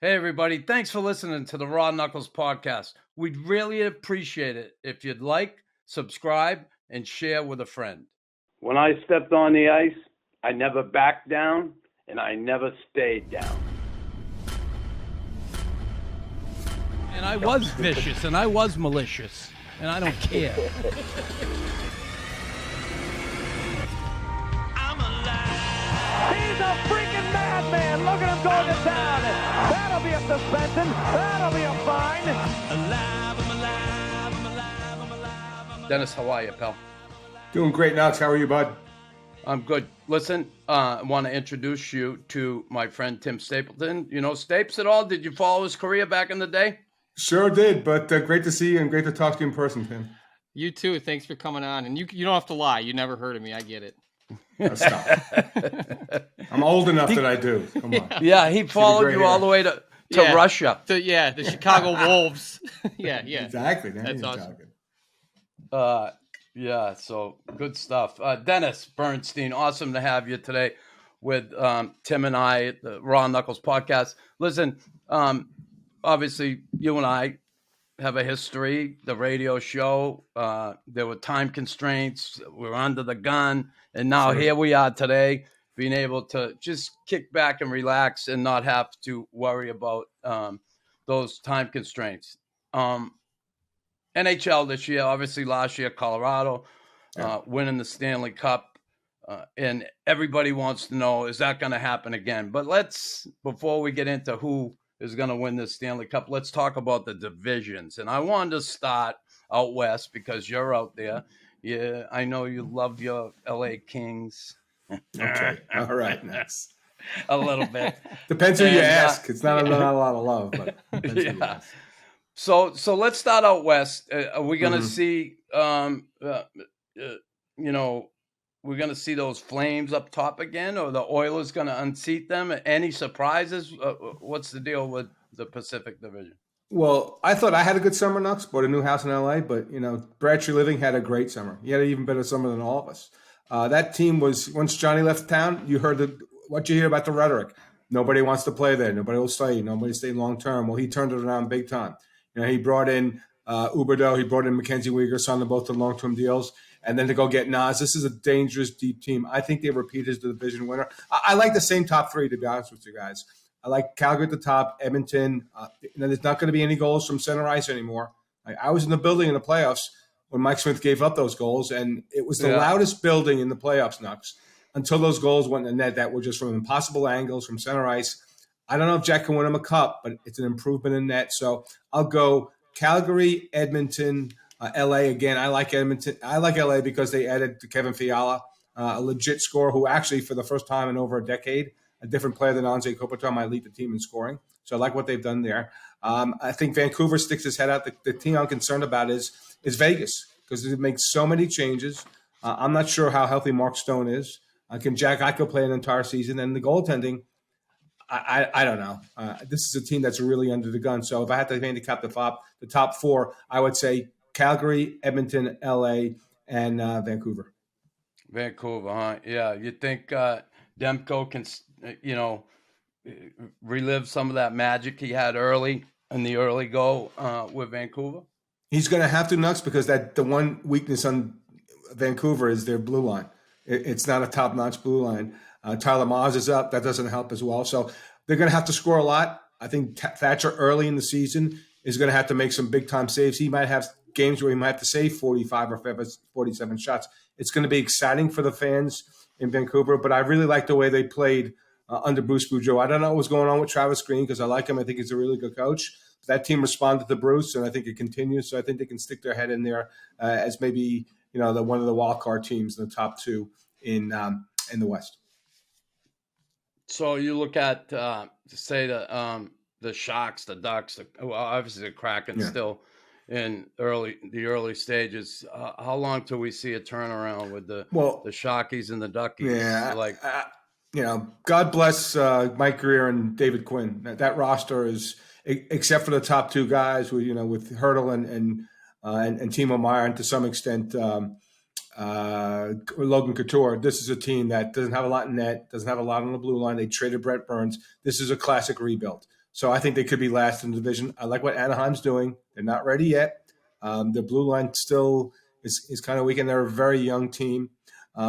Hey, everybody. Thanks for listening to the Raw Knuckles podcast. We'd really appreciate it if you'd like, subscribe, and share with a friend. When I stepped on the ice, I never backed down, and I never stayed down. And I was vicious, and I was malicious, and I don't care. He's a freaking madman. Look at him going to town. That'll be a suspension. That'll be a fine. Dennis, how are you, pal? Doing great, Knucks. How are you, bud? I'm good. Listen, I want to introduce you to my friend Tim Stapleton. You know Stapes at all? Did you follow his career back in the day? Sure did, but great to see you and great to talk to you in person, Tim. You too. Thanks for coming on. And you don't have to lie. You never heard of me. I get it. Stop. I'm old enough that I do. Come on. Yeah, he followed you all the way to Russia. The Chicago Wolves. yeah. Exactly. That's awesome. Yeah, so good stuff. Dennis Bernstein, awesome to have you today with Tim and I at the Raw Knuckles podcast. Listen, obviously you and I have a history, the radio show. There were time constraints. We were under the gun. And now here we are today, being able to just kick back and relax and not have to worry about those time constraints. NHL this year, obviously last year, Colorado winning the Stanley Cup. And everybody wants to know, is that going to happen again? But before we get into who is going to win this Stanley Cup, let's talk about the divisions. And I wanted to start out west because you're out there. Yeah, I know you love your LA Kings. Okay. All right. Nice. A little bit. Depends who you ask. It's not a lot of love, but yeah. So let's start out west. Are we going to see, we're going to see those Flames up top again, or the Oilers going to unseat them? Any surprises? What's the deal with the Pacific Division? Well, I thought I had a good summer, Knucks. Bought a new house in LA, but Bradshaw Living had a great summer. He had an even better summer than all of us. That team was, once Johnny left town, you heard what you hear about the rhetoric. Nobody wants to play there. Nobody will stay. Nobody stay long term. Well, he turned it around big time. He brought in Huberdeau. He brought in Mackenzie Weegar, signed them both to long-term deals. And then to go get Nas. This is a dangerous, deep team. I think they repeat as the division winner. I like the same top three, to be honest with you guys. I like Calgary at the top, Edmonton. There's not going to be any goals from center ice anymore. I was in the building in the playoffs when Mike Smith gave up those goals, and it was the loudest building in the playoffs, Knucks, until those goals went in the net that were just from impossible angles from center ice. I don't know if Jack can win him a cup, but it's an improvement in net. So I'll go Calgary, Edmonton, LA again. I like Edmonton. I like LA because they added to Kevin Fiala, a legit scorer who actually, for the first time in over a decade, a different player than Anze Kopitar might lead the team in scoring. So I like what they've done there. I think Vancouver sticks his head out. The team I'm concerned about is Vegas because it makes so many changes. I'm not sure how healthy Mark Stone is. Can Jack Eichel play an entire season? And the goaltending, I don't know. This is a team that's really under the gun. So if I had to handicap the top four, I would say Calgary, Edmonton, LA, and Vancouver. Vancouver, huh? Yeah. You think Demko can, relive some of that magic he had early in the early go with Vancouver? He's going to have to, Knucks, because the one weakness on Vancouver is their blue line. It's not a top-notch blue line. Tyler Maas is up. That doesn't help as well. So they're going to have to score a lot. I think Thatcher early in the season is going to have to make some big-time saves. He might have games where he might have to save 45 or 47 shots. It's going to be exciting for the fans in Vancouver, but I really like the way they played under Bruce Boudreau. I don't know what's going on with Travis Green because I like him. I think he's a really good coach. That team responded to Bruce, and I think it continues. So I think they can stick their head in there as maybe one of the wild card teams in the top two in the West. So you look at say the Sharks, the Ducks, obviously the Kraken still in the early stages. How long till we see a turnaround with the Sharkies and the Duckies? Yeah, God bless Mike Greer and David Quinn. That roster is, except for the top two guys, with Hertl and Timo Meier, and to some extent Logan Couture. This is a team that doesn't have a lot in net, doesn't have a lot on the blue line. They traded Brett Burns. This is a classic rebuild. So I think they could be last in the division. I like what Anaheim's doing. They're not ready yet. The blue line still is kind of weak, and they're a very young team.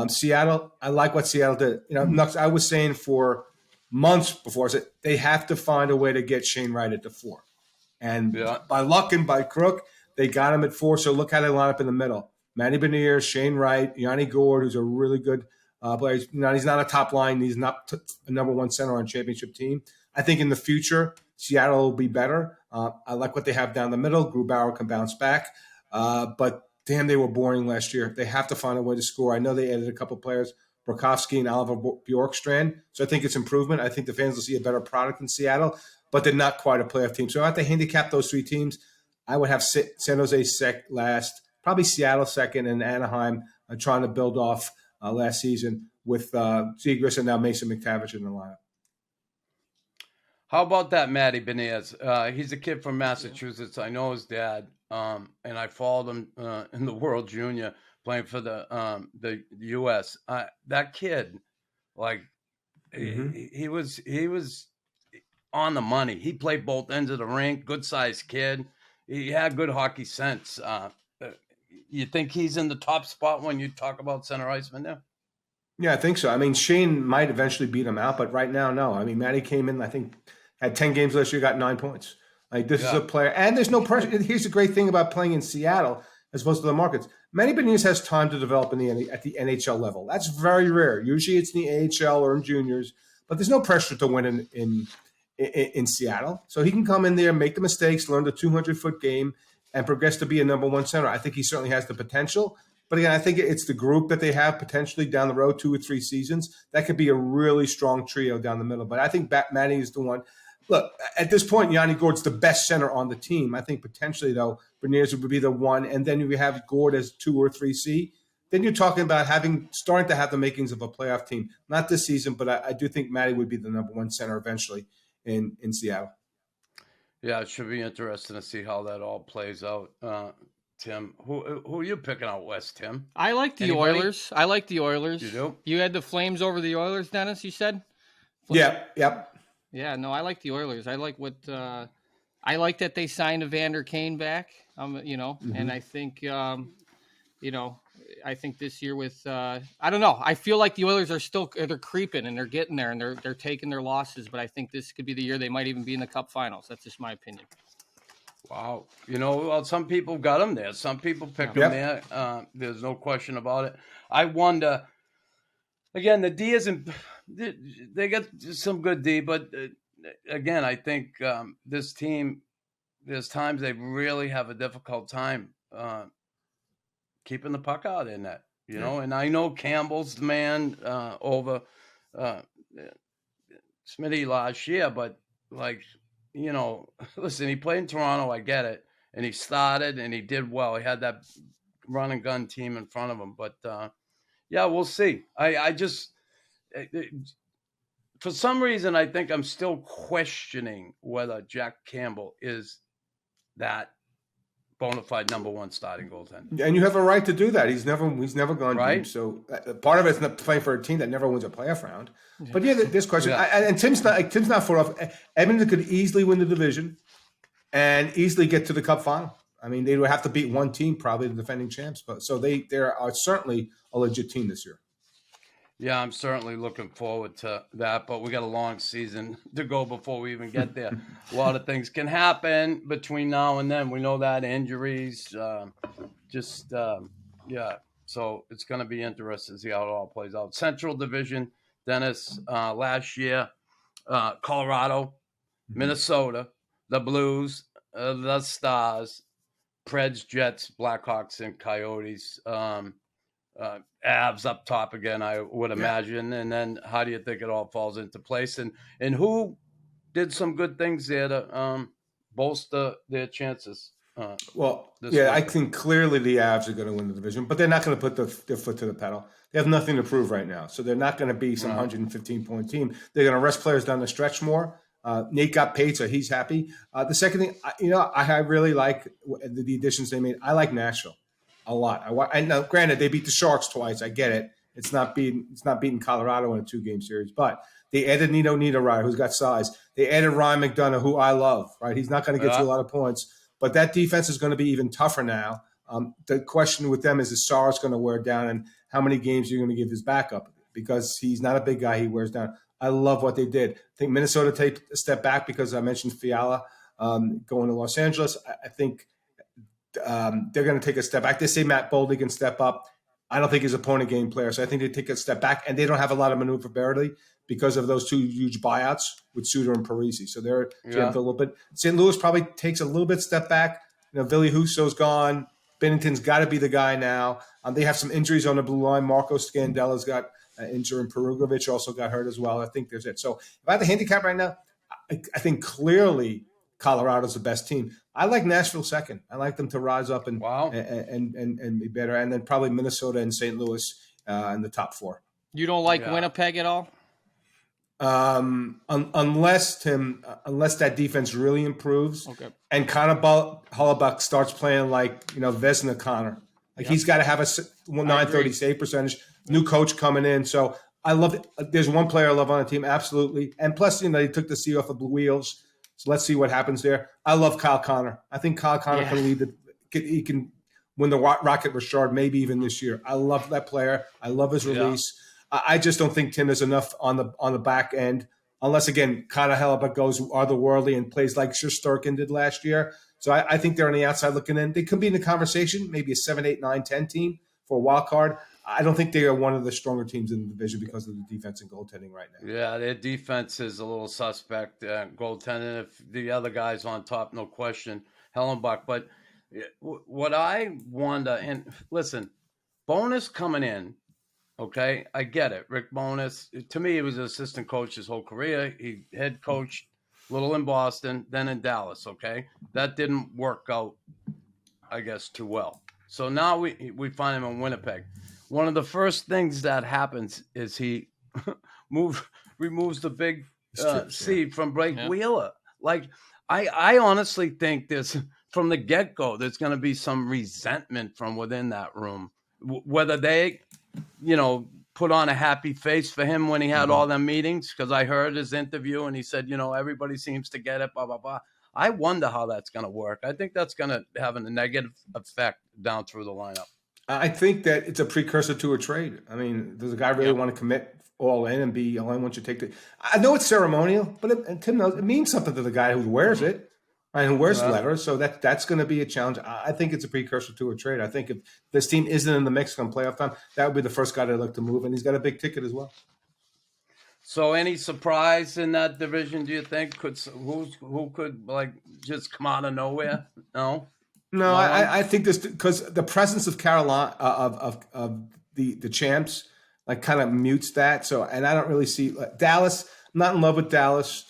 Seattle, I like what Seattle did. Knucks, I was saying for months before, I said they have to find a way to get Shane Wright at the 4. And by luck and by crook, they got him at 4. So look how they line up in the middle. Matty Benier, Shane Wright, Yanni Gourde, who's a really good player. He's not a top line. He's not a number 1 center on a championship team. I think in the future, Seattle will be better. I like what they have down the middle. Grubauer can bounce back. But damn, they were boring last year. They have to find a way to score. I know they added a couple players, Burakovsky and Oliver Bjorkstrand. So I think it's improvement. I think the fans will see a better product in Seattle, but they're not quite a playoff team. So I have to handicap those 3 teams. I would have San Jose last, probably Seattle second, and Anaheim trying to build off last season with Zegras and now Mason McTavish in the lineup. How about that, Matty Beniers? He's a kid from Massachusetts. I know his dad, and I followed him in the World Junior playing for the U.S. That kid, he was on the money. He played both ends of the rink. Good sized kid. He had good hockey sense. You think he's in the top spot when you talk about center iceman there? Yeah, I think so. I mean, Shane might eventually beat him out, but right now, no. I mean, Matty came in, I think, had 10 games last year, got 9 points. This is a player, and there's no pressure. Here's the great thing about playing in Seattle as opposed to the markets. Matty Beniers has time to develop at the NHL level. That's very rare. Usually it's in the AHL or in juniors, but there's no pressure to win in Seattle. So he can come in there, make the mistakes, learn the 200-foot game, and progress to be a number 1 center. I think he certainly has the potential. But again, I think it's the group that they have potentially down the road, 2 or 3 seasons. That could be a really strong trio down the middle. But I think Matty is the one. Look, at this point, Yanni Gourde's the best center on the team. I think potentially, though, Beniers would be the 1. And then if you have Gourde as 2 or 3C, then you're talking about starting to have the makings of a playoff team. Not this season, but I do think Matty would be the number 1 center eventually in Seattle. Yeah, it should be interesting to see how that all plays out. Tim, who are you picking out west, Tim? I like the Oilers. I like the Oilers. You do? You had the Flames over the Oilers, Dennis, you said? Yep. Yeah, no, I like the Oilers. I like I like that they signed Evander Kane back, and I think, I think this year with, I don't know. I feel like the Oilers they're creeping and they're getting there and they're taking their losses, but I think this could be the year they might even be in the Cup Finals. That's just my opinion. Wow. Some people got them there. Some people picked them there. There's no question about it. I wonder, again, the D isn't – they got some good D, but, again, I think this team, there's times they really have a difficult time keeping the puck out in that, know. And I know Campbell's the man over Smitty last year, but, listen, he played in Toronto, I get it, and he started and he did well. He had that run and gun team in front of him, but we'll see. I just, for some reason, I think I'm still questioning whether Jack Campbell is that bona fide number 1 starting goaltender. And you have a right to do that. He's never gone right? deep. So part of it's not playing for a team that never wins a playoff round. But this question, and Tim's not far off. Edmonton could easily win the division and easily get to the Cup final. I mean, they would have to beat one team, probably the defending champs. But so they are certainly a legit team this year. Yeah, I'm certainly looking forward to that, but we got a long season to go before we even get there. A lot of things can happen between now and then. We know that injuries, so it's going to be interesting to see how it all plays out. Central Division, Dennis, last year, Colorado, Minnesota, the Blues, the Stars, Preds, Jets, Blackhawks, and Coyotes. Avs up top again, I would imagine. And then how do you think it all falls into place? And who did some good things there to bolster their chances? I think clearly the Avs are going to win the division, but they're not going to put their foot to the pedal. They have nothing to prove right now. So they're not going to be some 115-point team. They're going to rest players down the stretch more. Nate got paid, so he's happy. The second thing, I really like the additions they made. I like Nashville a lot. And now, granted, they beat the Sharks twice. I get it. It's not beating Colorado in a 2-game series, but They added Nino Niederreiter, who's got size. They added Ryan McDonough, who I love, right? He's not going to get you a lot of points, but that defense is going to be even tougher now. The question with them is Saros going to wear down, and how many games are you going to give his backup? Because he's not a big guy, he wears down. I love what they did. I think Minnesota take a step back because I mentioned Fiala going to Los Angeles. I think they're going to take a step back. They say Matt Boldy can step up. I don't think he's a point-of-game player, so I think they take a step back, and they don't have a lot of maneuverability because of those two huge buyouts with Suter and Parisi. So they're jammed a little bit. St. Louis probably takes a little bit step back. Ville Husso's gone. Bennington's got to be the guy now. They have some injuries on the blue line. Marco Scandella's got injured, and Perugovic also got hurt as well. I think there's it. So if I had the handicap right now, I think clearly Colorado's the best team. I like Nashville second. I like them to rise up and be better, and then probably Minnesota and St. Louis in the top four. You don't like Winnipeg at all? Unless that defense really improves, and Connor Hellebuyck starts playing like Vezina Connor. He's got to have a 930 save percentage. New coach coming in, so I love it. There's one player I love on the team, absolutely, and plus he took the seat off of the wheels. So let's see what happens there. I love Kyle Connor. I think Kyle Connor can lead he can win the Rocket Richard maybe even this year. I love that player. I love his release. I just don't think Tim is enough on the back end, unless again Connor Hellebuyck goes otherworldly and plays like Shesterkin did last year. So I think they're on the outside looking in. They could be in the conversation, maybe a 7, 8, 9, 10 team for a wild card. I don't think they are one of the stronger teams in the division because of the defense and goaltending right now. Yeah, their defense is a little suspect. Goaltending, if the other guy's on top, no question, Hellenbach. But what I wonder, and listen, Bowness coming in, okay, I get it. Rick Bowness, to me, he was an assistant coach his whole career. He head coached a little in Boston, then in Dallas, okay? That didn't work out, I guess, too well. So now we find him in Winnipeg. One of the first things that happens is he removes the big seed from Blake Wheeler. Like, I honestly think from the get-go, there's going to be some resentment from within that room. Whether they, put on a happy face for him when he had all them meetings, because I heard his interview and he said, everybody seems to get it, blah, blah, blah. I wonder how that's going to work. I think that's going to have a negative effect down through the lineup. I think that it's a precursor to a trade. I mean, does a guy really want to commit all in and be all in once you take the – I know it's ceremonial, but Tim knows it means something to the guy who wears it, right, who wears the letter. So that's going to be a challenge. I think it's a precursor to a trade. I think if this team isn't in the mix come playoff time, that would be the first guy I'd like to move, and he's got a big ticket as well. So any surprise in that division, do you think? Who could, just come out of nowhere? No? No, I think this because the presence of Carolina of the champs kind of mutes that. So, and I don't really see Dallas. I'm not in love with Dallas.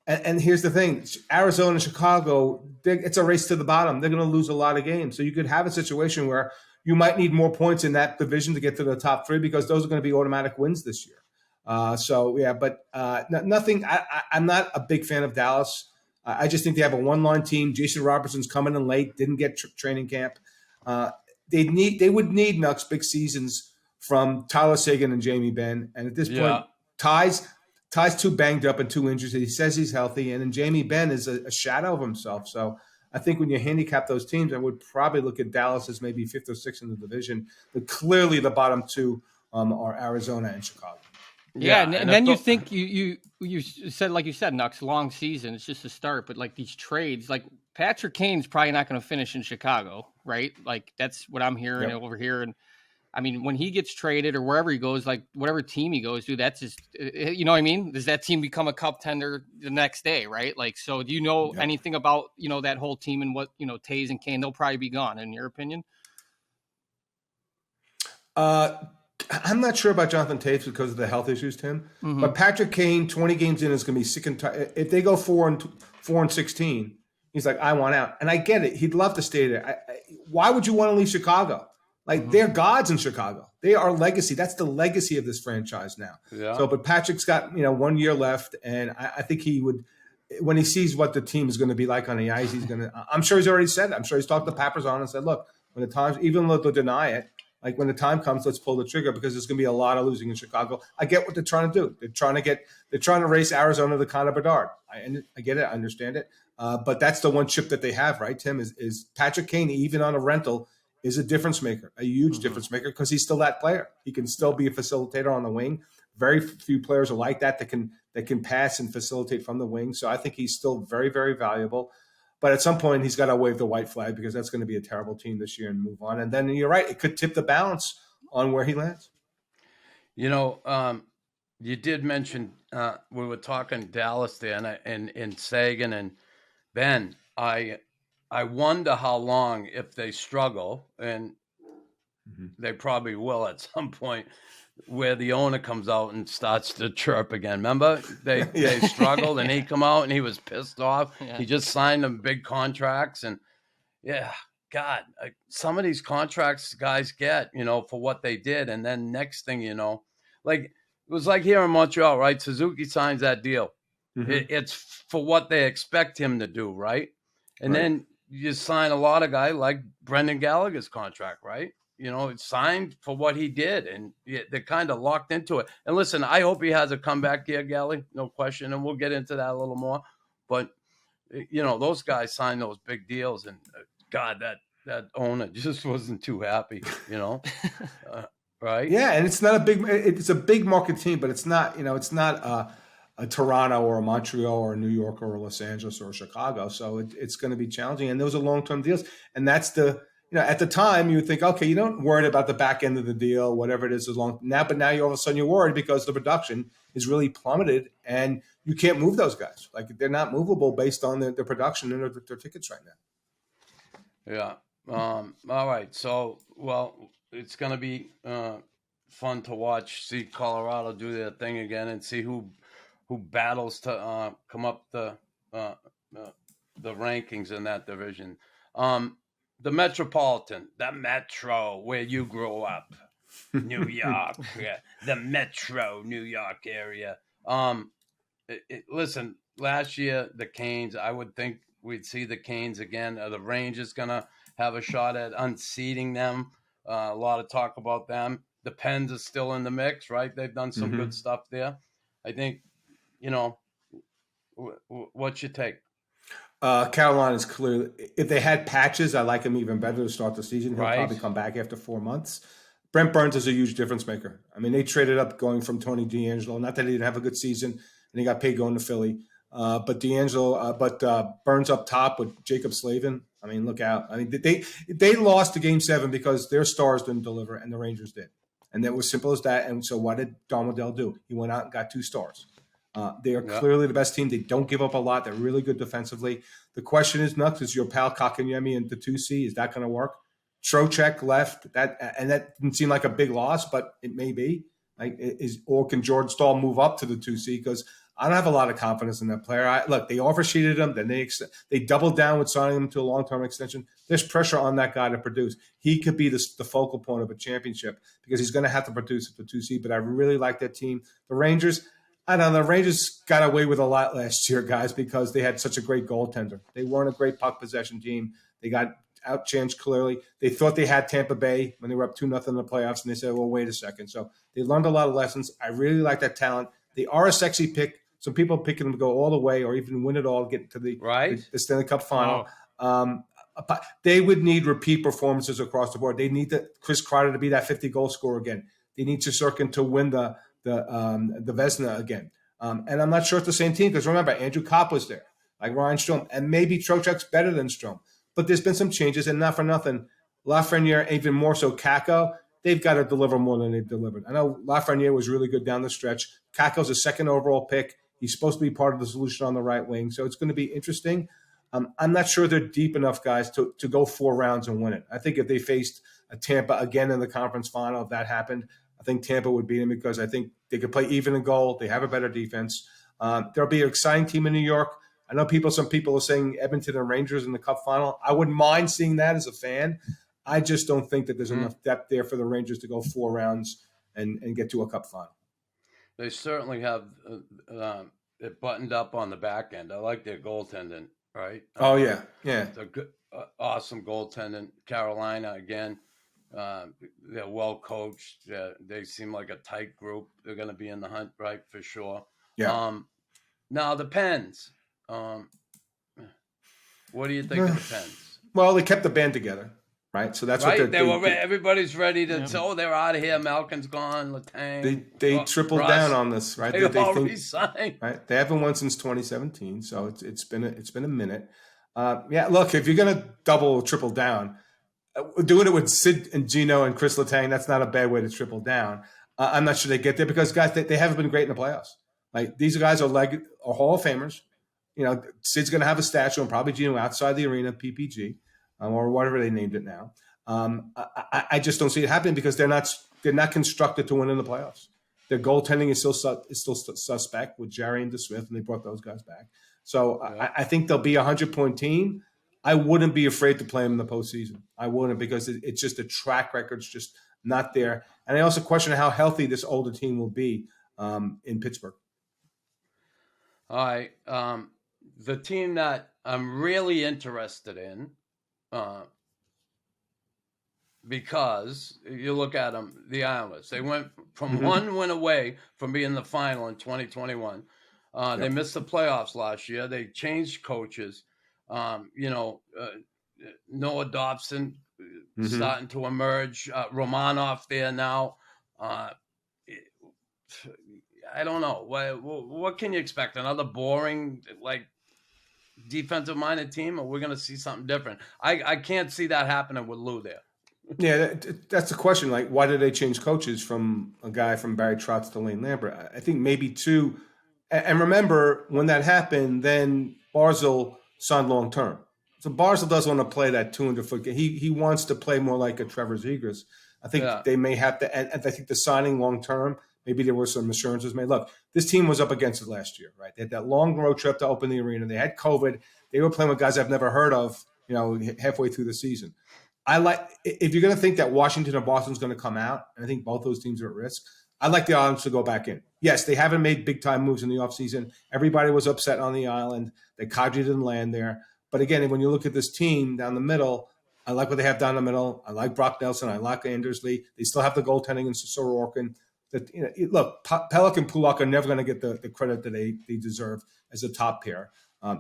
And here's the thing: Arizona and Chicago. It's a race to the bottom. They're going to lose a lot of games. So you could have a situation where you might need more points in that division to get to the top three because those are going to be automatic wins this year. But nothing. I'm not a big fan of Dallas. I just think they have a one-line team. Jason Robertson's coming in late, didn't get training camp. They would need Knucks big seasons from Tyler Seguin and Jamie Benn. And at this point, Ty's too banged up and too injured. He says he's healthy, and then Jamie Benn is a shadow of himself. So I think when you handicap those teams, I would probably look at Dallas as maybe 5th or 6th in the division. But clearly the bottom two are Arizona and Chicago. Yeah, and then you think you said, like you said, Knucks, long season. It's just a start, but these trades, Patrick Kane's probably not going to finish in Chicago, right? That's what I'm hearing over here. And I mean, when he gets traded or wherever he goes, whatever team he goes to, that's just, you know what I mean? Does that team become a cup tender the next day, right? So do you know anything about, that whole team and what, Taves and Kane, they'll probably be gone, in your opinion? I'm not sure about Jonathan Taves because of the health issues, Tim. Mm-hmm. But Patrick Kane, 20 games in, is going to be sick and tired. If they go 4-16, he's like, I want out. And I get it. He'd love to stay there. Why would you want to leave Chicago? They're gods in Chicago. They are legacy. That's the legacy of this franchise now. Yeah. So, but Patrick's got 1 year left, and I think he would, when he sees what the team is going to be like on the ice, he's going to. I'm sure he's already said it. I'm sure he's talked to Papazon and said, look, when the times, even though they'll deny it. Like when the time comes, let's pull the trigger because there's going to be a lot of losing in Chicago. I get what they're trying to do. They're trying to race Arizona to Connor Bedard. I get it. I understand it. But that's the one chip that they have, right, Tim, is Patrick Kane, even on a rental, is a difference maker, a huge difference maker because he's still that player. He can still be a facilitator on the wing. Very few players are like that can pass and facilitate from the wing. So I think he's still very, very valuable. But at some point, he's got to wave the white flag because that's going to be a terrible team this year and move on. And then you're right, it could tip the balance on where he lands. You did mention we were talking Dallas there and Sagan and Ben. I wonder how long, if they struggle, and they probably will at some point, where the owner comes out and starts to chirp again. Remember, they struggled and he come out and he was pissed off. Yeah. He just signed them big contracts and God, some of these contracts guys get, for what they did, and then next thing you know, like it was like here in Montreal, right? Suzuki signs that deal. It's for what they expect him to do, right? And then you sign a lot of guys like Brendan Gallagher's contract, right? It's signed for what he did, and they're kind of locked into it. And listen, I hope he has a comeback here, Gally, no question, and we'll get into that a little more. But, those guys signed those big deals, and God, that owner just wasn't too happy, right? Yeah, and it's not it's a big market team, but it's not, it's not a Toronto or a Montreal or a New York or a Los Angeles or a Chicago. So it's going to be challenging, and those are long-term deals. And that's at the time you would think, okay, you don't worry about the back end of the deal, whatever it is now, but now all of a sudden you're worried because the production is really plummeted and you can't move those guys. Like they're not movable based on their production and their tickets right now. Yeah. All right. So, it's going to be fun to see Colorado do their thing again and see who battles to come up the rankings in that division. The Metropolitan, the Metro, where you grew up, New York, the Metro, New York area. Listen, last year, the Canes, I would think we'd see the Canes again. Are the Rangers going to have a shot at unseating them? A lot of talk about them. The Pens are still in the mix, right? They've done some good stuff there. I think, what's your take? Carolina is clearly, if they had Patches, I like him even better to start the season. He'll probably come back after 4 months. Brent Burns is a huge difference maker. I mean, they traded up going from Tony DeAngelo. Not that he didn't have a good season and he got paid going to Philly. But Burns up top with Jacob Slavin. I mean, look out. I mean, they lost to Game 7 because their stars didn't deliver and the Rangers did. And it was simple as that. And so what did Don Waddell do? He went out and got 2 stars. They are clearly the best team. They don't give up a lot. They're really good defensively. The question is, Knucks, is your pal Kakanyemi in the 2C? Is that going to work? Trocheck left. That didn't seem like a big loss, but it may be. Or can Jordan Stahl move up to the 2C? Because I don't have a lot of confidence in that player. Look, they oversheeted him. Then they doubled down with signing him to a long-term extension. There's pressure on that guy to produce. He could be the focal point of a championship because he's going to have to produce at the 2C. But I really like that team. The Rangers, I don't know. The Rangers got away with a lot last year, guys, because they had such a great goaltender. They weren't a great puck possession team. They got outchanged clearly. They thought they had Tampa Bay when they were up 2-0 in the playoffs, and they said, well, wait a second. So they learned a lot of lessons. I really like that talent. They are a sexy pick. Some people picking them to go all the way or even win it all, get to the Stanley Cup final. But they would need repeat performances across the board. They need Chris Kreider to be that 50-goal scorer again. They need Shesterkin to win the Vezina again. And I'm not sure it's the same team because remember, Andrew Kopp was there, like Ryan Strome, and maybe Trocheck's better than Strome. But there's been some changes, and not for nothing, Lafreniere, even more so Kakko, they've got to deliver more than they've delivered. I know Lafreniere was really good down the stretch. Kakko's a second overall pick. He's supposed to be part of the solution on the right wing, so it's going to be interesting. I'm not sure they're deep enough, guys, to go 4 rounds and win it. I think if they faced a Tampa again in the conference final, if that happened, I think Tampa would beat them because I think they could play even in goal. They have a better defense. There'll be an exciting team in New York. I know some people are saying Edmonton and Rangers in the Cup final. I wouldn't mind seeing that as a fan. I just don't think that there's enough depth there for the Rangers to go 4 rounds and get to a Cup final. They certainly have it buttoned up on the back end. I like their goaltending, right? Yeah. It's a good, awesome goaltending. Carolina, again, They're well coached. They seem like a tight group. They're going to be in the hunt, right, for sure. Yeah. Now the Pens. What do you think of the Pens? Well, they kept the band together, right? So that's right? what they were. Everybody's ready to say, "Oh, they're out of here. Malkin's gone. Letang." They tripled down on this, right? They all resigned. Right? They haven't won since 2017, so it's been a minute. Look, if you're gonna double or triple down, doing it with Sid and Gino and Chris Letang, that's not a bad way to triple down. I'm not sure they get there because guys, they haven't been great in the playoffs. Like these guys are Hall of Famers. You know, Sid's going to have a statue and probably Gino outside the arena, PPG, or whatever they named it now. I just don't see it happening because they're not constructed to win in the playoffs. Their goaltending is still suspect with Jerry and DeSmith, and they brought those guys back. So yeah. I think they'll be a 100-point team. I wouldn't be afraid to play them in the postseason. I wouldn't because it's just the track record's just not there. And I also question how healthy this older team will be in Pittsburgh. All right. The team that I'm really interested in, because you look at them, the Islanders. They went from one win away from being in the final in 2021. They missed the playoffs last year. They changed coaches. Noah Dobson starting to emerge. Romanov there now. I don't know. What can you expect? Another boring, defensive-minded team, or we're going to see something different? I can't see that happening with Lou there. Yeah, that's the question. Like, why did they change coaches from a guy from Barry Trotz to Lane Lambert? I think maybe two. And remember, when that happened, then Barzal signed long-term. So Barzal doesn't want to play that 200-foot game. He wants to play more like a Trevor Zegras. I think they may have to – and I think the signing long-term, maybe there were some assurances made. Look, this team was up against it last year, right? They had that long road trip to open the arena. They had COVID. They were playing with guys I've never heard of, halfway through the season. If you're going to think that Washington or Boston's going to come out, and I think both those teams are at risk, I'd like the Islanders to go back in. Yes, they haven't made big-time moves in the offseason. Everybody was upset on the island. Kadri didn't land there. But again, when you look at this team down the middle, I like what they have down the middle. I like Brock Nelson. I like Anders Lee. They still have the goaltending in Sorokin. Look, Pelech and Pulak are never going to get the credit that they deserve as a top pair.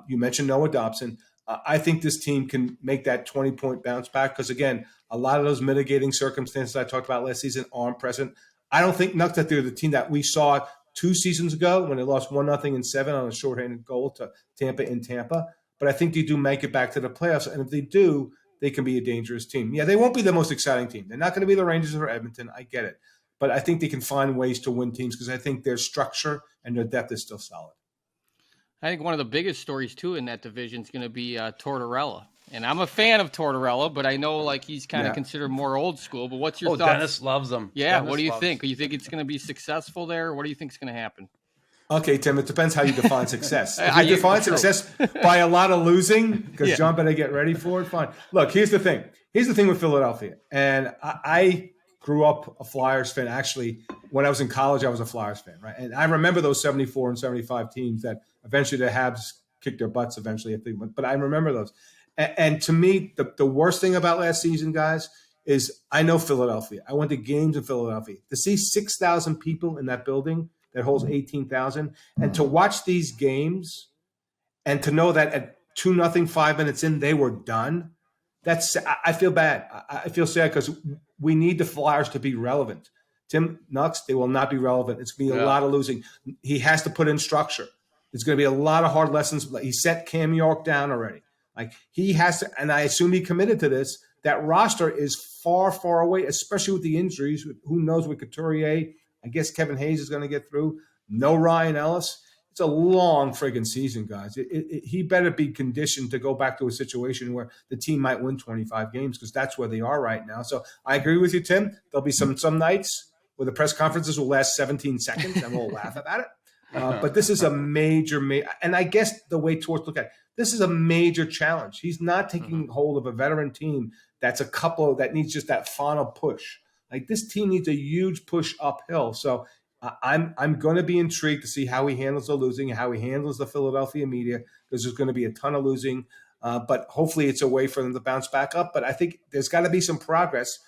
You mentioned Noah Dobson. I think this team can make that 20-point bounce back because, again, a lot of those mitigating circumstances I talked about last season aren't present. I don't think that they're the team that we saw 2 seasons ago when they lost 1-0 in 7 on a shorthanded goal to Tampa in Tampa. But I think they do make it back to the playoffs. And if they do, they can be a dangerous team. Yeah, they won't be the most exciting team. They're not going to be the Rangers or Edmonton. I get it. But I think they can find ways to win teams because I think their structure and their depth is still solid. I think one of the biggest stories, too, in that division is going to be Tortorella. And I'm a fan of Tortorella, but I know he's kind of considered more old school. But what's your thoughts? Dennis loves him. Yeah, what do you think? Do you think it's going to be successful there? What do you think is going to happen? Okay, Tim, it depends how you define success. If you define success by a lot of losing, because John better get ready for it, fine. Look, here's the thing. Here's the thing with Philadelphia. And I grew up a Flyers fan. Actually, when I was in college, I was a Flyers fan, right? And I remember those 74 and 75 teams that eventually the Habs kicked their butts eventually. But I remember those. And to me, the worst thing about last season, guys, is I know Philadelphia. I went to games in Philadelphia. To see 6,000 people in that building that holds 18,000, and to watch these games and to know that at 2-0, 5 minutes in, they were done, I feel bad. I feel sad because we need the Flyers to be relevant. Tim Knucks, they will not be relevant. It's going to be a lot of losing. He has to put in structure. There's going to be a lot of hard lessons. He set Cam York down already. He has to, and I assume he committed to this, that roster is far, far away, especially with the injuries. Who knows with Couturier? I guess Kevin Hayes is going to get through. No Ryan Ellis. It's a long friggin' season, guys. He better be conditioned to go back to a situation where the team might win 25 games because that's where they are right now. So I agree with you, Tim. There'll be some nights where the press conferences will last 17 seconds and we'll laugh about it. But this is a major, and I guess the way Torts look at it, this is a major challenge. He's not taking hold of a veteran team that's that needs just that final push. This team needs a huge push uphill. So I'm going to be intrigued to see how he handles the losing, how he handles the Philadelphia media, because there's going to be a ton of losing. But hopefully it's a way for them to bounce back up. But I think there's got to be some progress.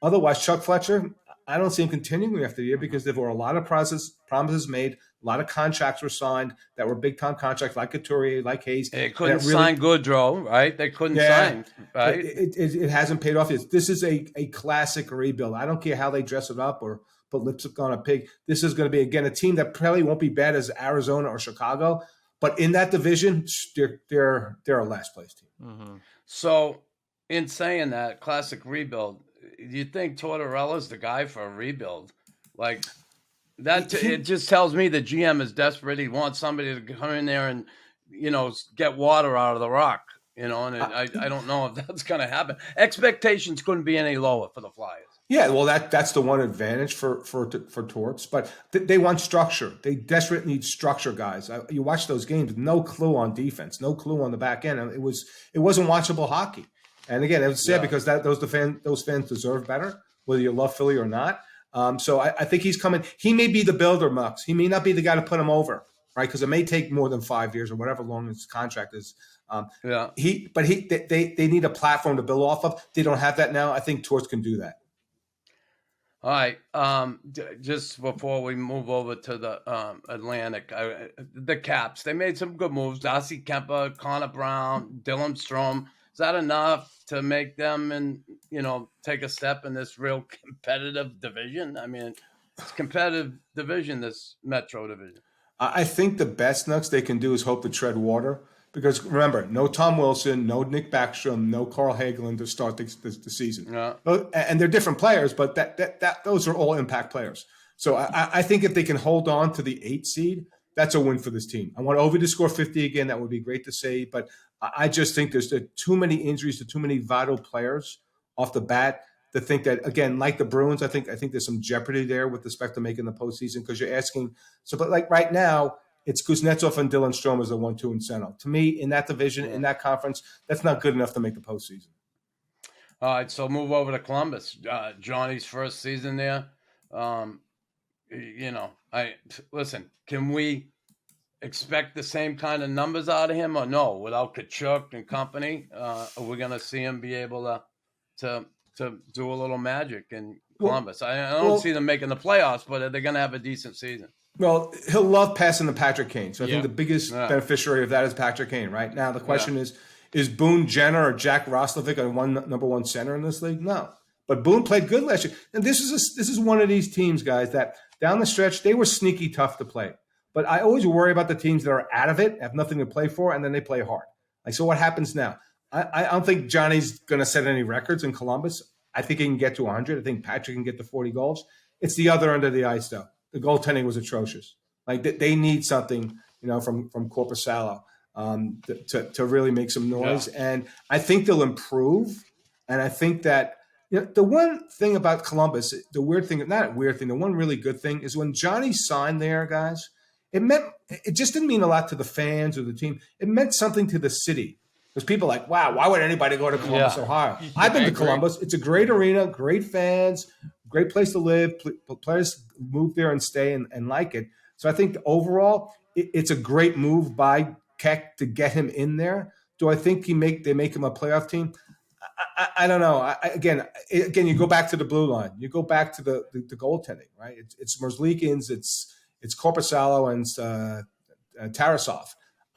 Otherwise, Chuck Fletcher, I don't see him continuing after the year because there were a lot of promises made, a lot of contracts were signed that were big time contracts like Couturier, like Hayes. They couldn't sign Gaudreau, right? They couldn't sign, right? It hasn't paid off yet. This is a classic rebuild. I don't care how they dress it up or put lipstick on a pig. This is going to be, again, a team that probably won't be bad as Arizona or Chicago, but in that division, they're a last place team. Mm-hmm. So, in saying that, classic rebuild, do you think Tortorella's the guy for a rebuild? Like that, it just tells me the GM is desperate. He wants somebody to come in there and, get water out of the rock. And I don't know if that's going to happen. Expectations couldn't be any lower for the Flyers. Yeah, well, that's the one advantage for Torts, but they want structure. They desperately need structure, guys. You watch those games, no clue on defense, no clue on the back end. It wasn't watchable hockey. And again, it was sad because those fans deserve better, whether you love Philly or not. So I think he's coming. He may be the builder, Mux. He may not be the guy to put him over, right? Because it may take more than 5 years or whatever long his contract is. They need a platform to build off of. They don't have that now. I think Torts can do that. All right. Just before we move over to the Atlantic, the Caps, they made some good moves. Darcy Kemper, Connor Brown, Dylan Strome. Is that enough to make them take a step in this real competitive division? I mean, it's a competitive division, this Metro division. I think the best Knucks they can do is hope to tread water. Because remember, no Tom Wilson, no Nick Backstrom, no Carl Hagelin to start the season. Yeah. And they're different players, but those are all impact players. So I think if they can hold on to the 8th seed, that's a win for this team. I want Ovi to score 50 again. That would be great to see. But I just think there's too many injuries to too many vital players off the bat to think that, again, like the Bruins, I think there's some jeopardy there with respect to making the postseason because you're asking. So, but like right now, it's Kuznetsov and Dylan Strome as the 1-2 in center. To me, in that division, in that conference, that's not good enough to make the postseason. All right, so move over to Columbus. Johnny's first season there. Listen, can we expect the same kind of numbers out of him or no? Without Tkachuk and company, are we going to see him be able to do a little magic in Columbus? I don't see them making the playoffs, but are they going to have a decent season? Well, he'll love passing to Patrick Kane. So I think the biggest beneficiary of that is Patrick Kane, right? Now the question is Boone Jenner or Jack Roslovic a number one center in this league? No. But Boone played good last year. And this is one of these teams, guys, that down the stretch, they were sneaky tough to play. But I always worry about the teams that are out of it, have nothing to play for, and then they play hard. Like, so what happens now? I don't think Johnny's going to set any records in Columbus. I think he can get to 100. I think Patrick can get to 40 goals. It's the other end of the ice, though. The goaltending was atrocious. Like they need something, from Korpisalo to really make some noise. Yeah. And I think they'll improve. And I think that the one thing about Columbus, the one really good thing is when Johnny signed there, guys, it just didn't mean a lot to the fans or the team. It meant something to the city. Because people are like, wow, why would anybody go to Columbus, Ohio? I've been to Columbus. It's a great arena, great fans, great place to live. Players move there and stay and like it. So I think overall, it's a great move by Keck to get him in there. Do I think they make him a playoff team? I don't know. Again, you go back to the blue line. You go back to the goaltending, right? It's Merzlikins, it's Korpisalo and Tarasov.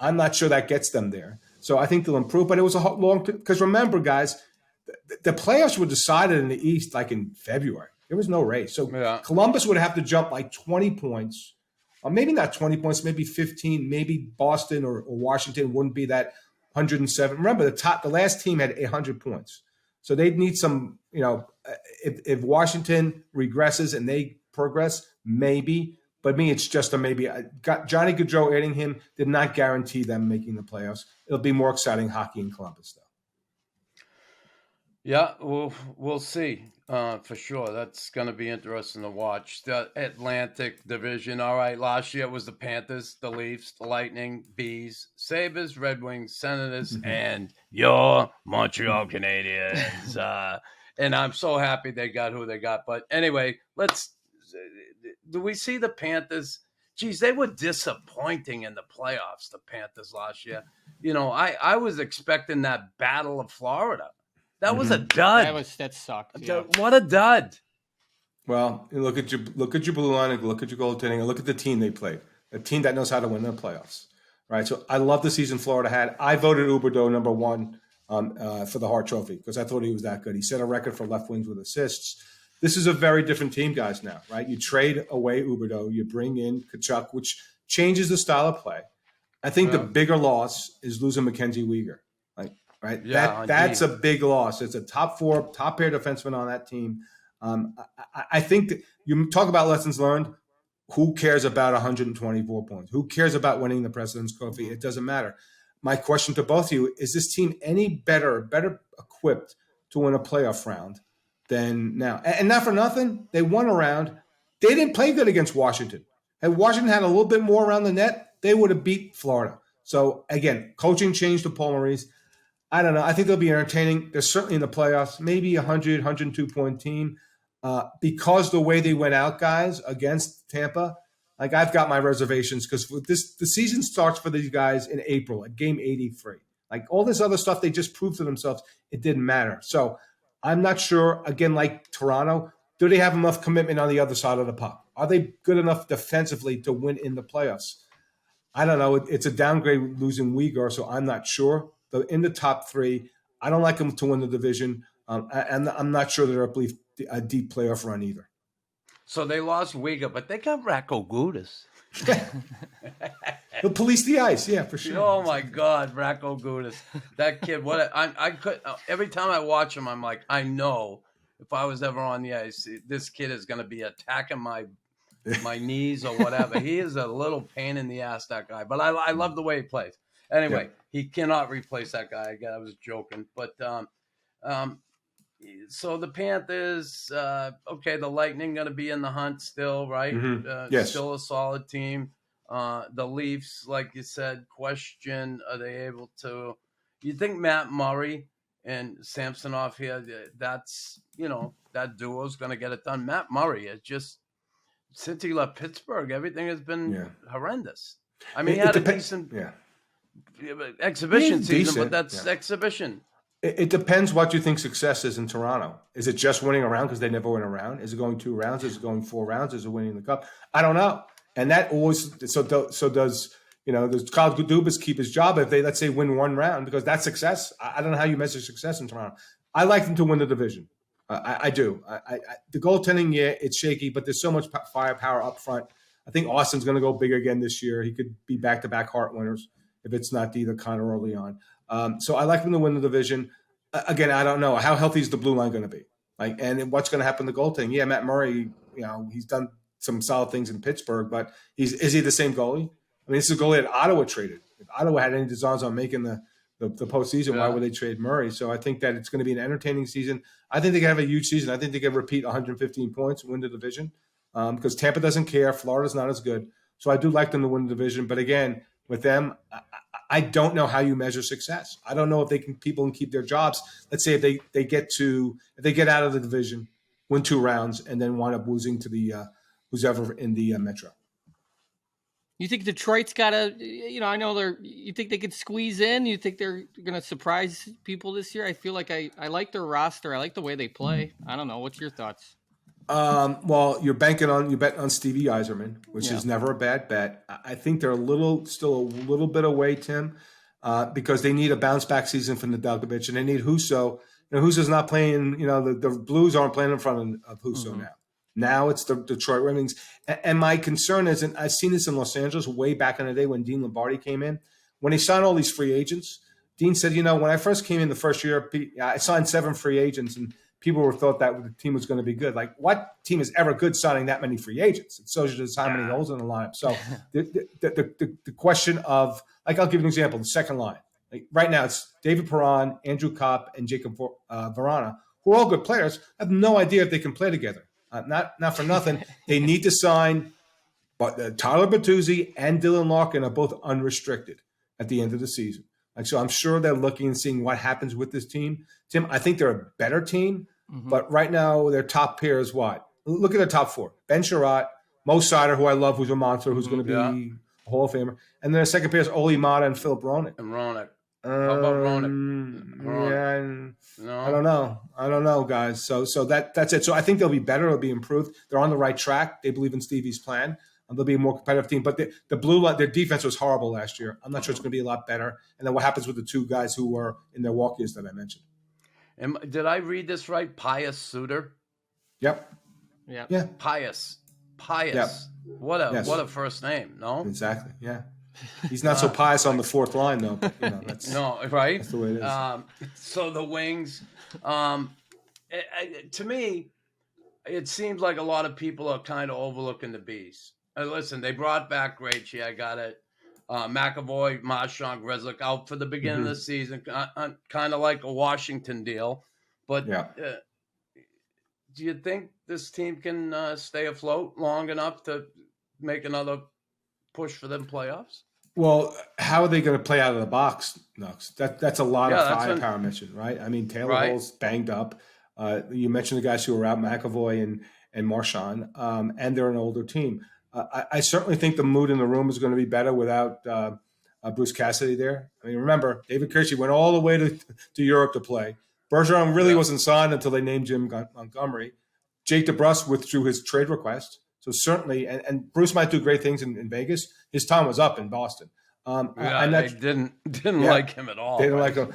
I'm not sure that gets them there. So I think they'll improve. But it was a long – because remember, guys, the playoffs were decided in the East like in February. There was no race. So Columbus would have to jump like 20 points. Or maybe not 20 points, maybe 15. Maybe Boston or Washington wouldn't be that 107. Remember, the last team had 100 points. So they'd need some, if Washington regresses and they progress, maybe. But me, it's just a maybe. Johnny Gaudreau adding him did not guarantee them making the playoffs. It'll be more exciting hockey in Columbus, though. Yeah, we'll see for sure. That's going to be interesting to watch. The Atlantic Division. All right, last year it was the Panthers, the Leafs, the Lightning, Bees, Sabres, Red Wings, Senators, and your Montreal Canadiens. And I'm so happy they got who they got. But anyway, do we see the Panthers? Geez, they were disappointing in the playoffs, the Panthers last year. I was expecting that Battle of Florida. That was a dud. That sucked. Yeah. What a dud. Well, look at your blue line, and look at your goaltending, and look at the team they played. A team that knows how to win their playoffs, right? So I love the season Florida had. I voted Huberdeau number 1 for the Hart Trophy because I thought he was that good. He set a record for left wings with assists. This is a very different team, guys, now, right? You trade away Huberdeau, you bring in Tkachuk, which changes the style of play. I think the bigger loss is losing Mackenzie Weegar, right? Yeah, that's a big loss. It's a top pair defenseman on that team. I think that you talk about lessons learned. Who cares about 124 points? Who cares about winning the President's Trophy? It doesn't matter. My question to both of you, is this team any better equipped to win a playoff round than now? And not for nothing, they won a round. They didn't play good against Washington. Had Washington had a little bit more around the net, they would have beat Florida. So, again, coaching change to Paul Maurice. I don't know. I think they'll be entertaining. They're certainly in the playoffs, maybe 100, 102-point team. Because the way they went out, guys, against Tampa, like I've got my reservations because the season starts for these guys in April at game 83. Like all this other stuff, they just proved to themselves it didn't matter. So I'm not sure, again, like Toronto, do they have enough commitment on the other side of the puck? Are they good enough defensively to win in the playoffs? I don't know. It's a downgrade losing Weegar, so I'm not sure. In the top 3, I don't like them to win the division. And I'm not sure they're a deep playoff run either. So they lost Weegar, but they got Racco Gudis. He'll police the ice, yeah, for sure. Oh my God, Racco Gudis, that kid! I could every time I watch him, I'm like, I know if I was ever on the ice, this kid is going to be attacking my knees or whatever. He is a little pain in the ass, that guy. But I love the way he plays. Anyway, He cannot replace that guy. Again, I was joking, but so the Panthers, okay, the Lightning going to be in the hunt still, right? Mm-hmm. Yes. Still a solid team. The Leafs, like you said, question, are they able to – you think Matt Murray and Samsonov here, that's, that duo is going to get it done. Matt Murray is just – since he left Pittsburgh, everything has been horrendous. I mean, he had a decent exhibition season, but that's exhibition. It depends what you think success is in Toronto. Is it just winning a round because they never win a round? Is it going 2 rounds? Is it going 4 rounds? Is it winning the cup? I don't know. And that always does Kyle Dubas keep his job if they, let's say, win 1 round, because that's success. I don't know how you measure success in Toronto. I like them to win the division. I do. The goaltending, it's shaky, but there's so much firepower up front. I think Austin's going to go big again this year. He could be back-to-back Hart winners if it's not either Connor or Leon. So I like them to win the division. Again, I don't know. How healthy is the blue line going to be? And what's going to happen to goaltending? Yeah, Matt Murray, he's done some solid things in Pittsburgh, but is he the same goalie? I mean, this is a goalie that Ottawa traded. If Ottawa had any designs on making the postseason, why would they trade Murray? So I think that it's going to be an entertaining season. I think they can have a huge season. I think they can repeat 115 points, win the division, because Tampa doesn't care. Florida's not as good. So I do like them to win the division. But again, with them, I don't know how you measure success. I don't know if people can keep their jobs. Let's say if they get out of the division, win 2 rounds, and then wind up losing to the who's ever in the Metro. You think Detroit's got to? I know you think they could squeeze in? You think they're going to surprise people this year? I feel like I like their roster. I like the way they play. I don't know. What's your thoughts? Well, you bet on Stevie Yzerman, which is never a bad bet. I think they're still a little bit away, Tim, because they need a bounce back season from Nedeljkovic, and they need Husso. Husso's not playing. The Blues aren't playing in front of Husso now. Now it's the Detroit Red Wings, and my concern is, and I've seen this in Los Angeles way back in the day when Dean Lombardi came in, when he signed all these free agents. Dean said, when I first came in the first year, I signed 7 free agents, and people thought that the team was going to be good. Like, what team is ever good signing that many free agents? It shows you just how many holes in the lineup. So the question of, I'll give you an example, the second line. Right now, it's David Perron, Andrew Kopp, and Jacob Verana, who are all good players. I have no idea if they can play together. Not for nothing. They need to sign, but Tyler Bertuzzi and Dylan Larkin are both unrestricted at the end of the season. So I'm sure they're looking and seeing what happens with this team. Tim, I think they're a better team, but right now their top pair is what? Look at the top 4. Ben Sherratt, Mo Sider, who I love, who's a monster, who's going to be a Hall of Famer. And then the second pair is Oli Mata and Philip Roenick. And Roenick. How about Roenick? Yeah, I don't don't know, guys. So that's it. So I think they'll be better. They'll be improved. They're on the right track. They believe in Stevie's plan. They'll be a more competitive team. But the blue line, their defense was horrible last year. I'm not sure it's going to be a lot better. And then what happens with the two guys who were in their walk years that I mentioned? Did I read this right? Pius Suter? Yep. Yeah. Pius. Yep. What a first name, no? Exactly, yeah. He's not so pious on the fourth line, though. But, that's, no, right? That's the way it is. So the Wings, to me, it seems like a lot of people are kind of overlooking the Bees. Listen, they brought back Krejci. I got it. McAvoy, Marchand, Grzelcyk out for the beginning of the season, kind of like a Washington deal. But do you think this team can stay afloat long enough to make another push for them playoffs? Well, how are they going to play out of the box, Knucks? That's a lot of firepower mission, right? I mean, Taylor Hall's banged up. You mentioned the guys who were out, McAvoy and Marchand, and they're an older team. I certainly think the mood in the room is going to be better without Bruce Cassidy there. I mean, remember, David Krejci went all the way to Europe to play. Bergeron really wasn't signed until they named Jim Montgomery. Jake DeBrusk withdrew his trade request. So certainly, and Bruce might do great things in Vegas. His time was up in Boston. They didn't like him at all. They didn't like him.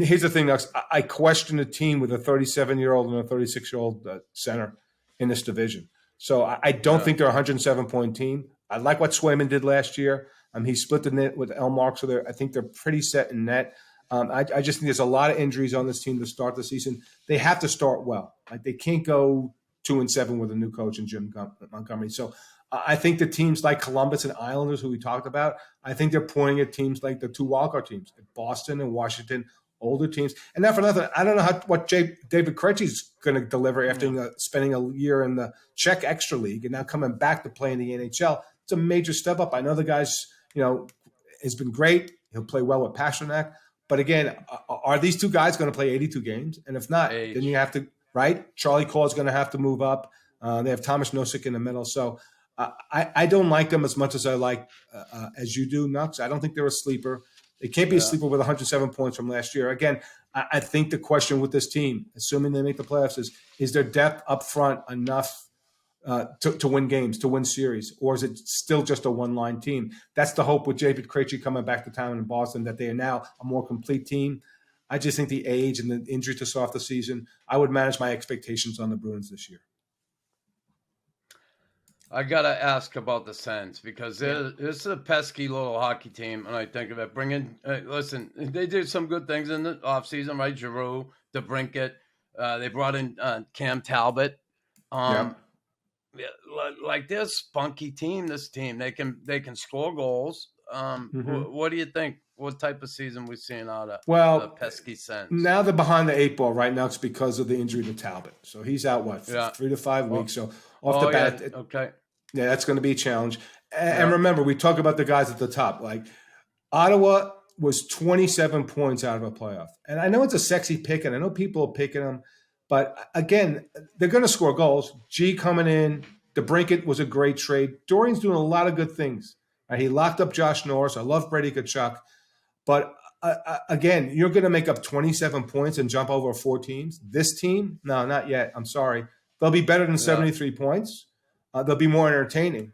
Here's the thing, Knox. I question a team with a 37-year-old and a 36-year-old center in this division. So I don't think they're a 107-point team. I like what Swayman did last year. He split the net with Elmark, so I think they're pretty set in net. I just think there's a lot of injuries on this team to start the season. They have to start well. Like they can't go 2-7 with a new coach and Jim Montgomery. So I think the teams like Columbus and Islanders, who we talked about, I think they're pointing at teams like the two wildcard teams, Boston and Washington, older teams. And not for nothing, I don't know what David Krejci's going to deliver after spending a year in the Czech Extra League and now coming back to play in the NHL. It's a major step up. I know the guy's, has been great. He'll play well with Pasternak. But again, are these two guys going to play 82 games? And if not, then you have to, right? Charlie Claw's going to have to move up. They have Thomas Nosek in the middle. So I don't like them as much as I like as you do, Knucks. I don't think they're a sleeper. They can't be a sleeper with 107 points from last year. Again, I think the question with this team, assuming they make the playoffs, is their depth up front enough to win games, to win series, or is it still just a one-line team? That's the hope with David Krejci coming back to town in Boston, that they are now a more complete team. I just think the age and the injury to start off the season, I would manage my expectations on the Bruins this year. I got to ask about the Sens because this is a pesky little hockey team, and I think of it. Listen, they did some good things in the offseason, right? Giroux, DeBrincat. They brought in Cam Talbot. Like this spunky team, this team, they can score goals. What do you think? What type of season we're seeing out of the pesky Sens? Now they're behind the 8 ball right now. It's because of the injury to Talbot. So he's out, 3 to 5 weeks. So off the bat, that's going to be a challenge. And remember, we talk about the guys at the top. Like Ottawa was 27 points out of a playoff. And I know it's a sexy pick, and I know people are picking them. But again, they're going to score goals. G coming in. DeBrincat was a great trade. Dorian's doing a lot of good things. Right? He locked up Josh Norris. I love Brady Tkachuk. But again, you're going to make up 27 points and jump over 4 teams. This team, no, not yet. I'm sorry. They'll be better than 73 points. They'll be more entertaining.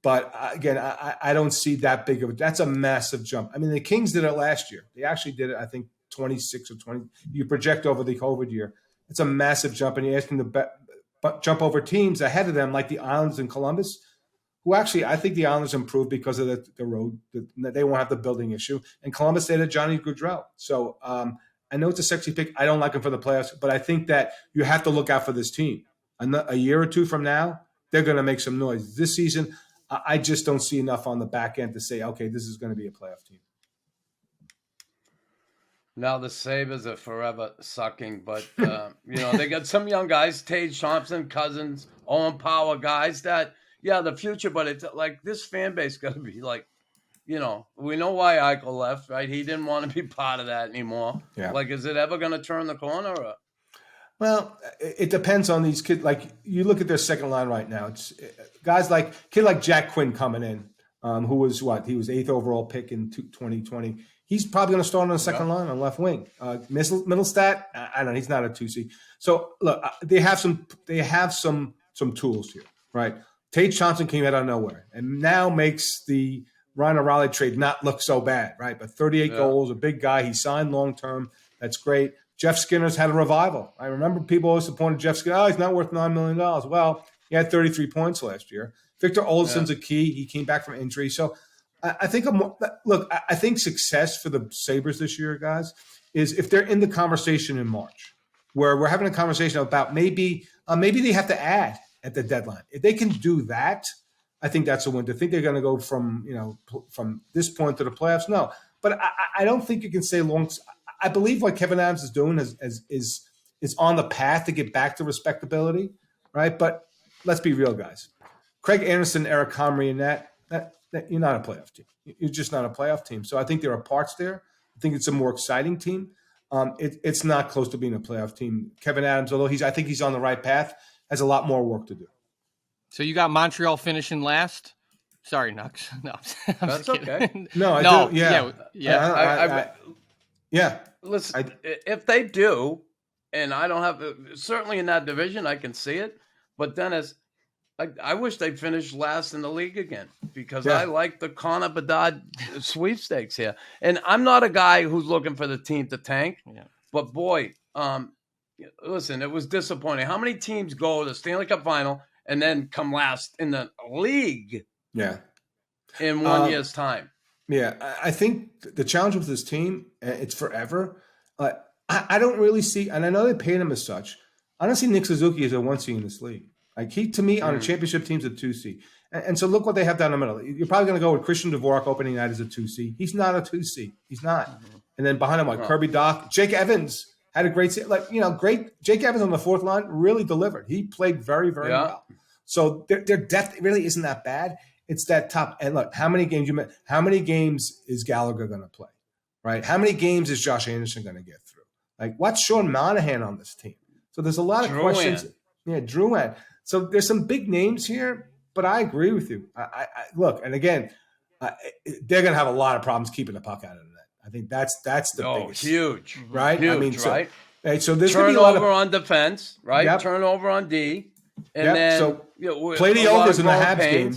But again, I don't see that big of that's a massive jump. I mean, the Kings did it last year. They actually did it, I think, 26 or 20. You project over the COVID year. It's a massive jump, and you're asking to jump over teams ahead of them, like the Islanders and Columbus, who actually, I think the Islanders improved because of the road. They won't have the building issue. And Columbus, they had Johnny Gaudreau. So I know it's a sexy pick. I don't like him for the playoffs, but I think that you have to look out for this team. A year or two from now, they're going to make some noise. This season, I just don't see enough on the back end to say, okay, this is going to be a playoff team. Now the Sabres are forever sucking, but they got some young guys, Tage Thompson, Cousins, Owen Power, guys that, the future, but it's like this fan base got to be like, we know why Eichel left, right? He didn't want to be part of that anymore. Yeah. Like, is it ever going to turn the corner? Or? Well, it depends on these kids. Like, you look at their second line right now. It's guys like Jack Quinn coming in, who was he was 8th overall pick in 2020. He's probably going to start on the second line on left wing. Middlestat, I don't know. He's not a 2C. So look, they have some tools here, right? Tate Thompson came out of nowhere and now makes the Ryan O'Reilly trade not look so bad, right? But 38 goals, a big guy. He signed long term. That's great. Jeff Skinner's had a revival. I remember people always disappointed Jeff Skinner. Oh, he's not worth $9 million. Well, he had 33 points last year. Victor Olsson's a key. He came back from injury. So I think I think success for the Sabres this year, guys, is if they're in the conversation in March, where we're having a conversation about maybe they have to add at the deadline. If they can do that, I think that's a win. To think they're going to go from this point to the playoffs, no. But I don't think you can say long. I believe what Kevin Adams is doing is on the path to get back to respectability, right? But let's be real, guys. Craig Anderson, Eric Comrie, and that you're not a playoff team. You're just not a playoff team. So I think there are parts there. I think it's a more exciting team. It's not close to being a playoff team. Kevin Adams, although I think he's on the right path, has a lot more work to do. So you got Montreal finishing last? Sorry, Knucks. No, I'm That's just kidding. okay. No, I do. Yeah. Yeah. Listen, if they do, and I don't have certainly in that division, I can see it. But Dennis, I wish they'd finish last in the league again because I like the Connor Bedard sweepstakes here. And I'm not a guy who's looking for the team to tank. Yeah. But boy, listen, it was disappointing. How many teams go to the Stanley Cup final and then come last in the league? Yeah. In 1 year's time. Yeah, I think the challenge with this team, it's forever. I don't really see, and I know they paid him as such. I don't see Nick Suzuki as a 1C in this league. Like he, to me, on a championship team's a 2C. And so look what they have down the middle. You're probably going to go with Christian Dvorak opening night as a 2C. He's not a 2C. He's not. And then behind him, Kirby Dach, Jake Evans had a great, great. Jake Evans on the fourth line really delivered. He played very, very well. So their depth really isn't that bad. It's that top. And look, how many games is Gallagher going to play, right? How many games is Josh Anderson going to get through? Like, what's Sean Monahan on this team? So there's a lot of questions. Yeah, Drouin. So there's some big names here, but I agree with you. I look, and again, they're going to have a lot of problems keeping the puck out of the net. I think that's the biggest. Huge. Right? Huge, I mean, right? So there's turnover on defense, right? Yep. Turnover on D. And then so play the overs in the Habs game.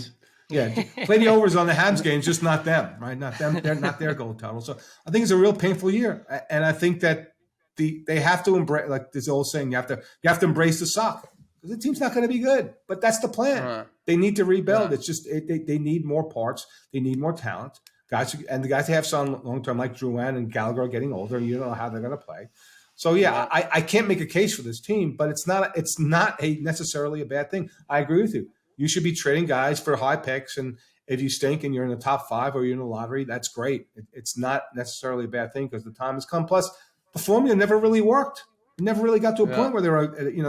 Yeah, play the overs on the Habs games, just not them, right? Not them. They're not their goal total. So I think it's a real painful year, and I think that they have to embrace, like this old saying, you have to embrace the suck because the team's not going to be good. But that's the plan. They need to rebuild. It's just they need more parts. They need more talent. Guys, and the guys they have some long term, like Drouin and Gallagher, are getting older. And you don't know how they're going to play. So I can't make a case for this team, but it's not necessarily a bad thing. I agree with you. You should be trading guys for high picks, and if you stink and you're in the top 5 or you're in the lottery, that's great. It's not necessarily a bad thing because the time has come. Plus, the formula never really worked. It never really got to a point where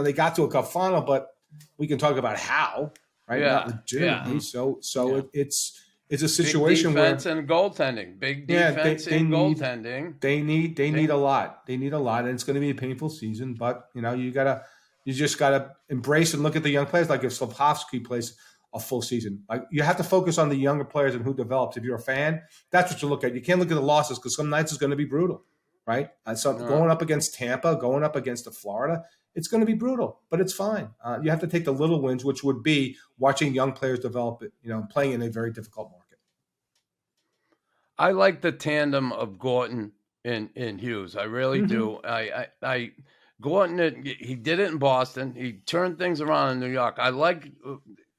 they got to a cup final, but we can talk about how, right? Yeah. Not legitimately. So it's a situation where defense and goaltending, big defense and goaltending. They need a lot. They need a lot, and it's going to be a painful season. But you just gotta embrace and look at the young players. Like if Slafkovsky plays a full season, like you have to focus on the younger players and who develops. If you're a fan, that's what you look at. You can't look at the losses because some nights is going to be brutal, right? So going up against Tampa, going up against the Florida, it's going to be brutal, but it's fine. You have to take the little wins, which would be watching young players develop it, playing in a very difficult market. I like the tandem of Gorton and Hughes. I really do. I Gorton, he did it in Boston. He turned things around in New York. I like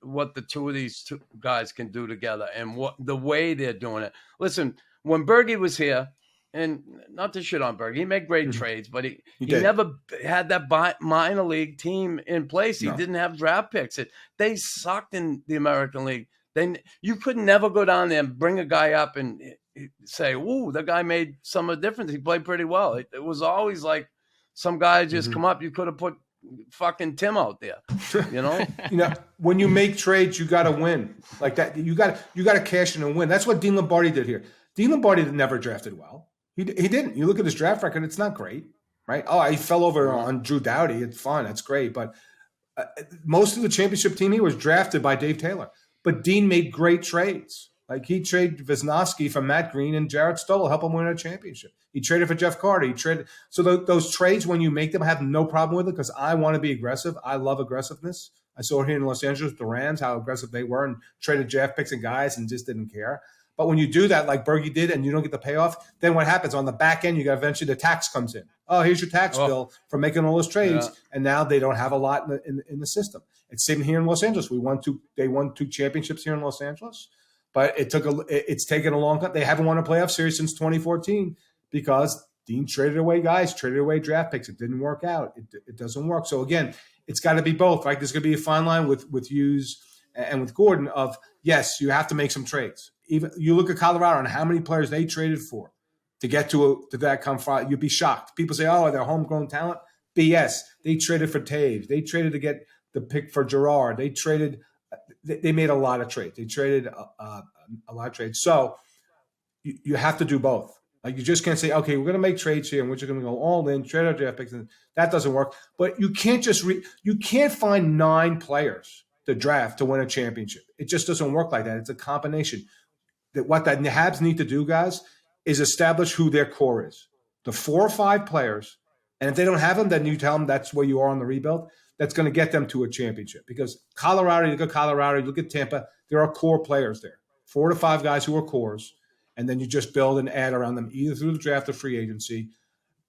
what the two of these two guys can do together and what the way they're doing it. Listen, when Bergie was here, and not to shit on Bergie, he made great trades, but he never had that minor league team in place. He didn't have draft picks. They sucked in the American League. You could never go down there and bring a guy up and say, "Ooh, the guy made some of the difference. He played pretty well." It was always like some guy just come up. You could have put fucking Tim out there, when you make trades, you got to win like that. You got to cash in and win. That's what Dean Lombardi did here. Dean Lombardi never drafted well. He didn't. You look at his draft record; it's not great, right? Oh, he fell over on Drew Doughty. It's fine. That's great, but most of the championship team he was drafted by Dave Taylor. But Dean made great trades, Like he traded Wisniewski for Matt Green and Jarrett Stoll, help him win a championship. He traded for Jeff Carter. He traded. So those trades, when you make them, I have no problem with it because I want to be aggressive. I love aggressiveness. I saw it here in Los Angeles, the Rams, how aggressive they were and traded draft picks and guys and just didn't care. But when you do that, like Bergie did, and you don't get the payoff, then what happens on the back end? You got eventually the tax comes in. Oh, here's your tax bill for making all those trades, and now they don't have a lot in the system. It's same here in Los Angeles. They won 2 championships here in Los Angeles, but it's taken a long time. They haven't won a playoff series since 2014 because Dean traded away guys, traded away draft picks. It didn't work out. It doesn't work. So again, it's got to be both. Right? There's going to be a fine line with Hughes and with Gordon of yes, you have to make some trades. Even you look at Colorado and how many players they traded for to get to that come from, you'd be shocked. People say, "Oh, they're homegrown talent." BS. They traded for Taves. They traded to get the pick for Girard. They traded. They made a lot of trades. They traded a lot of trades. So you have to do both. Like you just can't say, "Okay, we're going to make trades here and we're just going to go all in, trade our draft picks," and that doesn't work. But you can't just you can't find 9 players to draft to win a championship. It just doesn't work like that. It's a combination. That what the Habs need to do, guys, is establish who their core is. The 4 or 5 players, and if they don't have them, then you tell them that's where you are on the rebuild. That's going to get them to a championship. Because Colorado, you look at Tampa, there are core players there. 4 to 5 guys who are cores, and then you just build and add around them either through the draft or free agency.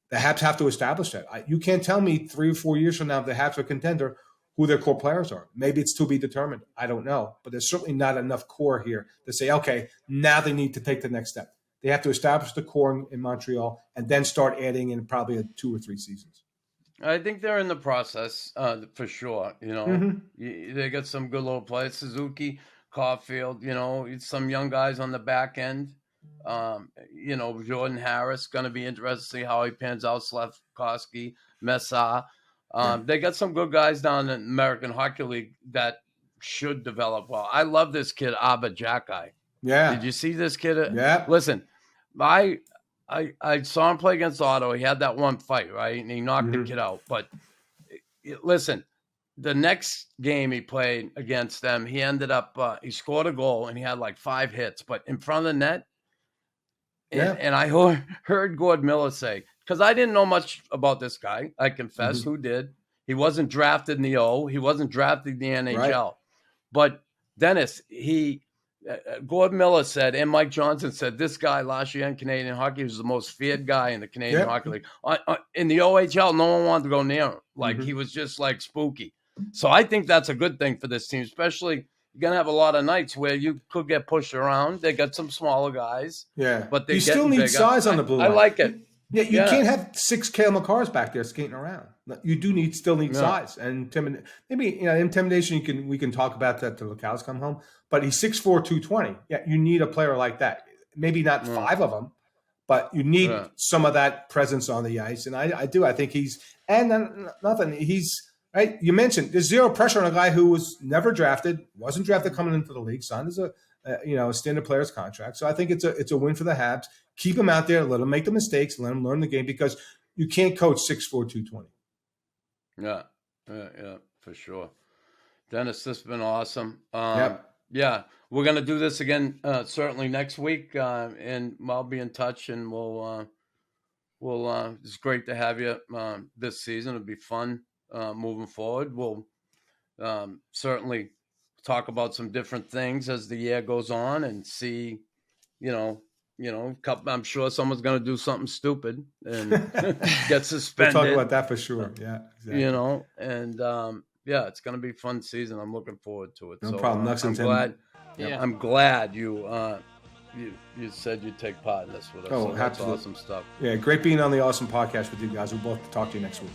The Habs have to establish that. You can't tell me 3 or 4 years from now if the Habs are a contender who their core players are. Maybe it's to be determined. I don't know. But there's certainly not enough core here to say, okay, now they need to take the next step. They have to establish the core in Montreal and then start adding in probably 2 or 3 seasons. I think they're in the process for sure. You know, they got some good little players. Suzuki, Caulfield, you know, some young guys on the back end. You know, Jordan Harris, going to be interested to see how he pans out. Slavkovsky, Mesa. They got some good guys down in the American Hockey League that should develop well. I love this kid, Abba Jacki. Yeah. Did you see this kid? Yeah. Listen, I saw him play against Ottawa. He had that one fight, right? And he knocked the kid out. But listen, the next game he played against them, he ended up, he scored a goal and he had like 5 hits. But in front of the net, and I heard Gord Miller say, because I didn't know much about this guy, I confess. Who did? He wasn't drafted in the O. He wasn't drafted in the NHL. Right. But Dennis, Gord Miller said, and Mike Johnson said, this guy last year in Canadian hockey was the most feared guy in the Canadian Hockey League. In the OHL, no one wanted to go near him. Like he was just like spooky. So I think that's a good thing for this team, especially you're going to have a lot of nights where you could get pushed around. They got some ssmaller guys. Yeah. But you still need size on the blue line. I like it. Yeah, you can't have 6 Cale Makars back there skating around. You do still need size and maybe intimidation. We can talk about that till the cows come home. But he's 6'4", 220. Yeah, you need a player like that. Maybe not 5 of them, but you need some of that presence on the ice. And I do. I think he's right. You mentioned there's zero pressure on a guy who was never drafted, wasn't drafted coming into the league, signed as a standard player's contract. So I think it's a win for the Habs. Keep him out there, let him make the mistakes, let him learn the game because you can't coach 6'4", 220. Yeah, for sure. Dennis, this has been awesome. Yeah, we're gonna do this again certainly next week, and I'll be in touch, and we'll. It's great to have you this season. It'll be fun moving forward. We'll certainly talk about some different things as the year goes on, and see, I'm sure someone's going to do something stupid and get suspended. We'll talk about that for sure. Yeah, exactly. It's going to be a fun season. I'm looking forward to it. No problem. Knucks and Tim. I'm glad you said you'd take part in this with us. Oh, so that's awesome stuff. Yeah, great being on the awesome podcast with you guys. We'll both talk to you next week.